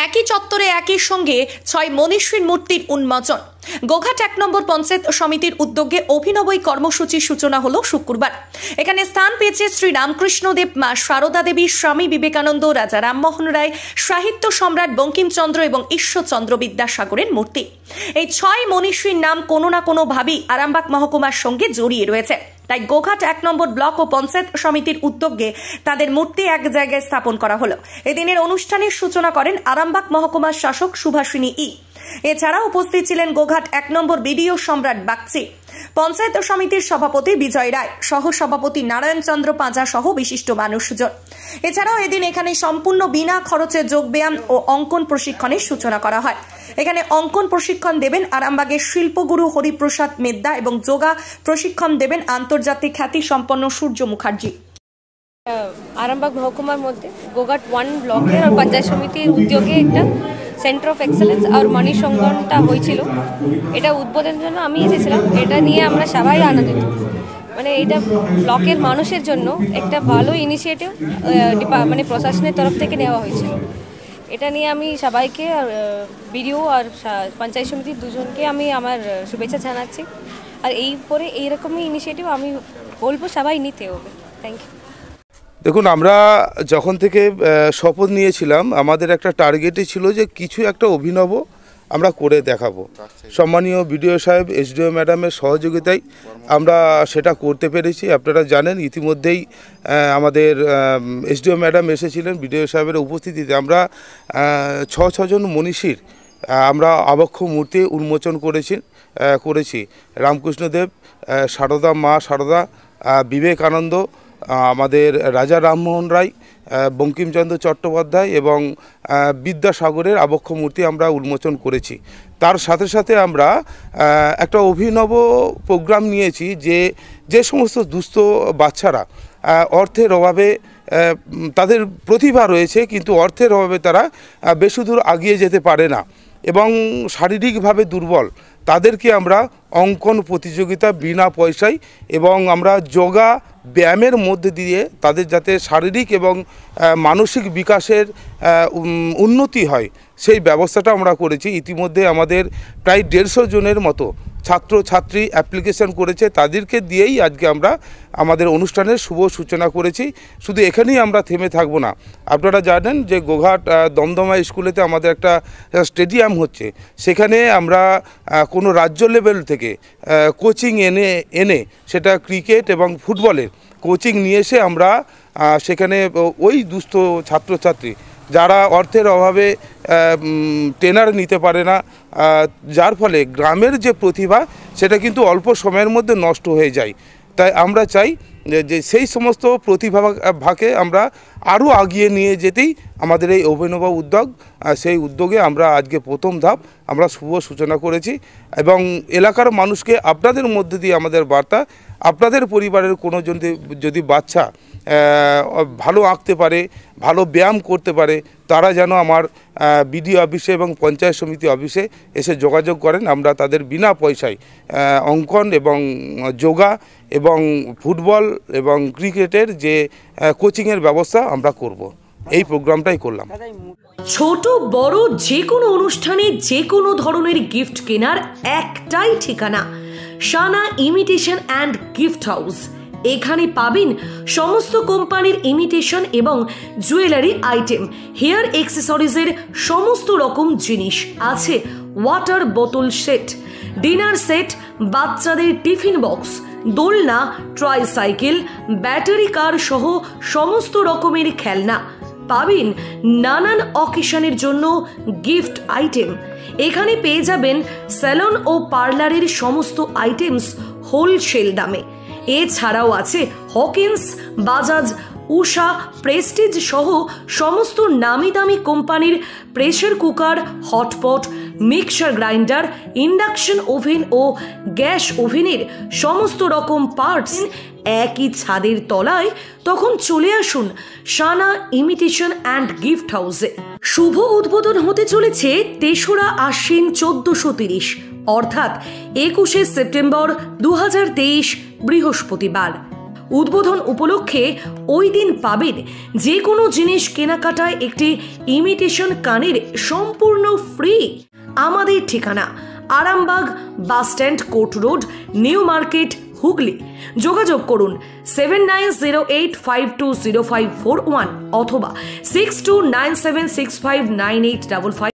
একই চত্বরে একই সঙ্গে 6 মনীষীর মূর্তির উন্মোচন। গোঘাট 1 নম্বর পঞ্চায়েত সমিতির উদ্যোগে অভিনব এই কর্মসূচির সূচনা হলো শুক্রবার। এখানে স্থান পেয়েছে শ্রী রামকৃষ্ণদেব, মা সারদা দেবী, স্বামী বিবেকানন্দ, রাজা রামমোহন রায়, সাহিত্য সম্রাট বঙ্কিমচন্দ্র এবং ঈশ্বরচন্দ্র বিদ্যাসাগরের মূর্তি। এই 6 মনীষীর নাম কোনো না কোনো ভাবেই আরামবাগ মহকুমার সঙ্গে জড়িয়ে রয়েছে। তাই গোঘাট 1 নম্বর ব্লক ও পঞ্চায়েত সমিতির উদ্যোগে তাদের মূর্তি এক জায়গায় স্থাপন করা হলো। এদিনের অনুষ্ঠানের সূচনা করেন আরামবাগ মহকুমার শাসক সুভাষিনী ই। এছাড়া উপস্থিত ছিলেন গোঘাট 1 নম্বর বিডিও সম্রাট বাগচি, পঞ্চায়েত সমিতির সভাপতি বিজয় রায়, সহ সভাপতি নারায়ণ চন্দ্র পাঁজা সহ বিশিষ্ট মানুষজন। এছাড়াও এদিন এখানে সম্পূর্ণ বিনা খরচে যোগব্যায়াম ও অঙ্কন প্রশিক্ষণের সূচনা করা হয়। এখানে অঙ্কন প্রশিক্ষণ দেবেন আরামবাগের শিল্পগুরু হরিপ্রসাদ মেদ্দা এবং যোগা প্রশিক্ষণ দেবেন আন্তর্জাতিক খ্যাতি সম্পন্ন সূর্য মুখার্জি। আরামবাগ মহকুমার মধ্যে গোঘাট 1 ব্লকের আর পঞ্চায়েত সমিতির উদ্যোগে একটা সেন্টার অফ এক্সেলেন্স আর মানি সংগঠনটা হয়েছিল। এটা উদ্বোধনের জন্য আমি এসেছিলাম। এটা নিয়ে আমরা সবাই আনন্দিত। মানে এটা ব্লকের মানুষের জন্য একটা ভালো ইনিশিয়েটিভ মানে প্রশাসনের তরফ থেকে নেওয়া হয়েছিল। এটা নিয়ে আমি সবাইকে বিডিও আর পঞ্চায়েত সমিতির দুজনকে আমি আমার শুভেচ্ছা জানাচ্ছি। আর এই পরে এইরকমই ইনিশিয়েটিভ আমি বলবো সবাই নিতে হবে। Thank you. দেখুন, আমরা যখন থেকে শপথ নিয়েছিলাম আমাদের একটা টার্গেটই ছিল যে কিছু একটা অভিনব আমরা করে দেখাবো। সম্মানীয় বিডিও সাহেব, এসডিও ম্যাডামের সহযোগিতায় আমরা সেটা করতে পেরেছি। আপনারা জানেন ইতিমধ্যেই আমাদের এসডিও ম্যাডাম এসেছিলেন। বিডিও সাহেবের উপস্থিতিতে আমরা 6 জন মনীষীর আমরা আবক্ষ মূর্তি উন্মোচন করেছি। রামকৃষ্ণদেব, সারদা, মা সারদা, বিবেকানন্দ, আমাদের রাজা রামমোহন রায়, বঙ্কিমচন্দ্র চট্টোপাধ্যায় এবং বিদ্যাসাগরের আবক্ষ মূর্তি আমরা উন্মোচন করেছি। তার সাথে সাথে আমরা একটা অভিনব প্রোগ্রাম নিয়েছি যে সমস্ত দুস্থ বাচ্চারা অর্থের অভাবে, তাদের প্রতিভা রয়েছে কিন্তু অর্থের অভাবে তারা বেশি দূর এগিয়ে যেতে পারে না এবং শারীরিকভাবে দুর্বল, তাদেরকে আমরা অঙ্কন প্রতিযোগিতা বিনা পয়সায় এবং আমরা যোগা ব্যায়ামের মধ্যে দিয়ে তাদের যাতে শারীরিক এবং মানসিক বিকাশের উন্নতি হয় সেই ব্যবস্থাটা আমরা করেছি। ইতিমধ্যে আমাদের প্রায় 150 জনের মতো ছাত্রছাত্রী অ্যাপ্লিকেশন করেছে। তাদেরকে দিয়েই আজকে আমরা আমাদের অনুষ্ঠানের শুভ সূচনা করেছি। শুধু এখানেই আমরা থেমে থাকবো না। আপনারা জানেন যে গোঘাট দমদমা স্কুলেতে আমাদের একটা স্টেডিয়াম হচ্ছে। সেখানে আমরা কোনো রাজ্য লেভেল থেকে কোচিং এনে সেটা ক্রিকেট এবং ফুটবলের কোচিং নিয়ে এসে আমরা সেখানে ওই দুস্থ ছাত্রছাত্রী যারা অর্থের অভাবে ট্রেনার নিতে পারে না, যার ফলে গ্রামের যে প্রতিভা সেটা কিন্তু অল্প সময়ের মধ্যে নষ্ট হয়ে যায়। তাই আমরা চাই যে সেই সমস্ত প্রতিভাকে আমরা আরও এগিয়ে নিয়ে যেতেই আমাদের এই অভিনব উদ্যোগ। সেই উদ্যোগে আমরা আজকে প্রথম ধাপ আমরা শুভ সূচনা করেছি এবং এলাকার মানুষকে আপনাদের মধ্যে দিয়ে আমাদের বার্তা, আপনাদের পরিবারের কোনো যদি বাচ্চা ভালো আঁকতে পারে, ভালো ব্যায়াম করতে পারে, তারা যেন আমার বিডিও অফিসে এবং পঞ্চায়েত সমিতি অফিসে এসে যোগাযোগ করেন। আমরা তাদের বিনা পয়সায় অঙ্কন এবং যোগা এবং ফুটবল এবং ক্রিকেটের যে কোচিংয়ের ব্যবস্থা আমরা করব। এই প্রোগ্রামটাই করলাম। ছোট বড় যে কোনো অনুষ্ঠানে যে কোনো ধরনের গিফট কেনার একটাই ঠিকানা, সানা ইমিটেশন অ্যান্ড গিফট হাউস। এখানে পাবেন সমস্ত কোম্পানির ইমিটেশন এবং জুয়েলারি আইটেম, হেয়ার অ্যাক্সেসরিজের সমস্ত রকম জিনিস আছে। ওয়াটার বোতল সেট, ডিনার সেট, বাচ্চাদের টিফিন বক্স, দোলনা, ট্রাইসাইকেল, ব্যাটারি কার সহ সমস্ত রকমের খেলনা পাবেন। নানান অকেশনের জন্য গিফট আইটেম। এখানে পেয়ে যাবেন স্যালন ও পার্লারের সমস্ত আইটেমস হোলসেল দামে। এছাড়াও আছে হকিন্স, বাজাজ, উষা, প্রেস্টিজ সহ সমস্ত নামি দামি কোম্পানির pressure cooker, hotpot, mixer grinder, induction oven ও গ্যাস ওভেনের সমস্ত রকম পার্টস একই ছাদের তলায়। তখন চলে আসুন সানা ইমিটেশন অ্যান্ড গিফট হাউসে। শুভ উদ্বোধন হতে চলেছে 3রা আশ্বিন 1430 অর্থাৎ 21শে সেপ্টেম্বর 2023 বৃহস্পতিবার। উদ্বোধন উপলক্ষে ওই দিন পাবেন যে কোনো জিনিস কেনাকাটায় একটি ইমিটেশন কানের সম্পূর্ণ ফ্রি। আমাদের ঠিকানা Arambagh bus stand, court road, new market, Hooghly. যোগাযোগ করুন 7908520541 অথবা 6297659855।